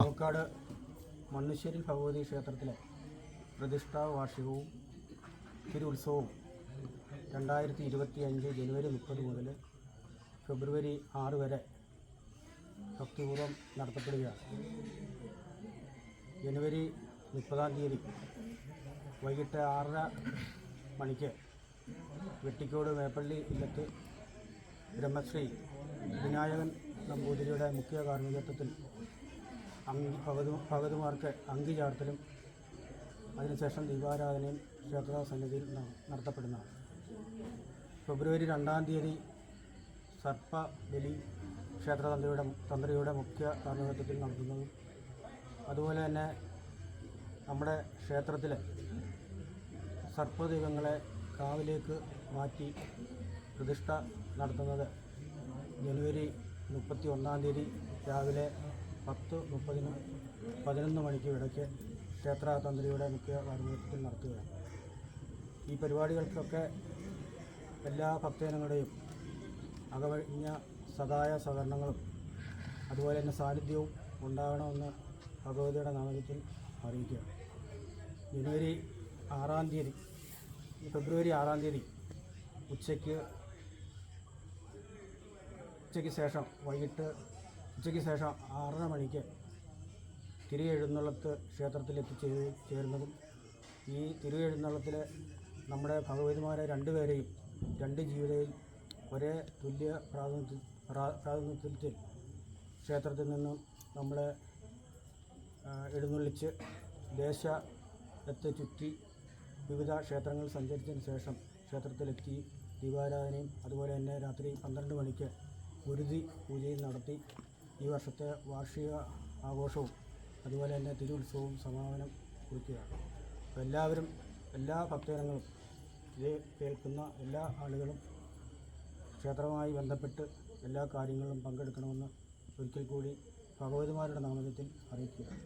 പാലക്കാട് മണ്ണുശ്ശേരി ഭഗവതി ക്ഷേത്രത്തിലെ പ്രതിഷ്ഠാ വാർഷികവും തിരുവുത്സവവും 2025 ജനുവരി 30 മുതൽ ഫെബ്രുവരി 6 വരെ ഭക്തിപൂർവ്വം നടത്തപ്പെടുകയാണ്. ജനുവരി 30-ാം തീയതി വൈകിട്ട് 6:30 മണിക്ക് വെട്ടിക്കോട് മേപ്പള്ളി ഇല്ലത്ത് ബ്രഹ്മശ്രീ വിനായകൻ നമ്പൂതിരിയുടെ മുഖ്യ കാർമ്മികത്വത്തിൽ ഭഗവതിമാർക്ക് അങ്കി ചാർത്തലും അതിനുശേഷം ദീപാരാധനയും ക്ഷേത്ര സന്നിധിയിൽ നടത്തപ്പെടുന്നതാണ്. ഫെബ്രുവരി 2-ാം തീയതി സർപ്പബലി തന്ത്രിയുടെ മുഖ്യ കാർമ്മികത്വത്തിൽ നടത്തുന്നതും അതുപോലെ തന്നെ നമ്മുടെ ക്ഷേത്രത്തിലെ സർപ്പദൈവങ്ങളെ കാവിലേക്ക് മാറ്റി പ്രതിഷ്ഠ നടത്തുന്നത് ജനുവരി 31-ാം തീയതി രാവിലെ 10:30-നും 11 മണിക്കും ഇടയ്ക്ക് ക്ഷേത്രതന്ത്രിയുടെ മുഖ്യ കാർമ്മികത്വത്തിൽ നടത്തുകയാണ്. ഈ പരിപാടികൾക്കൊക്കെ എല്ലാ ഭക്തജനങ്ങളുടെയും അകവഴിഞ്ഞ സഹായ സഹകരണങ്ങളും അതുപോലെ തന്നെ സാന്നിധ്യവും ഉണ്ടാകണമെന്ന് ഭഗവതിയുടെ നാമത്തിൽ അറിയിക്കുകയാണ്. ഫെബ്രുവരി 6-ാം തീയതി ഉച്ചയ്ക്ക് ശേഷം 6:30 മണിക്ക് തിരുവെഴുന്നള്ളത്ത് ക്ഷേത്രത്തിൽ എത്തിച്ചേരുന്നതും ഈ തിരുവെഴുന്നള്ളത്തിൽ നമ്മുടെ ഭഗവതിമാരെ രണ്ടുപേരെയും രണ്ട് ജീവിതയിൽ ഒരേ തുല്യ പ്രാതിനിധ്യത്തിൽ ക്ഷേത്രത്തിൽ നിന്നും നമ്മളെ എഴുന്നള്ളിച്ച് ദേശത്തെ ചുറ്റി വിവിധ ക്ഷേത്രങ്ങൾ സഞ്ചരിച്ചതിന് ശേഷം ക്ഷേത്രത്തിലെത്തി ദീപാരാധനയും അതുപോലെ തന്നെ രാത്രി 12 മണിക്ക് ഗുരുതി പൂജയും നടത്തി ഈ വർഷത്തെ വാർഷിക ആഘോഷവും അതുപോലെ തന്നെ തിരുവുത്സവവും സമാപനം കുറിക്കുകയാണ്. അപ്പോൾ എല്ലാ ഭക്തജനങ്ങളും ഇത് കേൾക്കുന്ന എല്ലാ ആളുകളും ക്ഷേത്രവുമായി ബന്ധപ്പെട്ട് എല്ലാ കാര്യങ്ങളിലും പങ്കെടുക്കണമെന്ന് ഒരിക്കൽ കൂടി ഭഗവതിമാരുടെ നാമത്തിൽ അറിയിക്കുകയാണ്.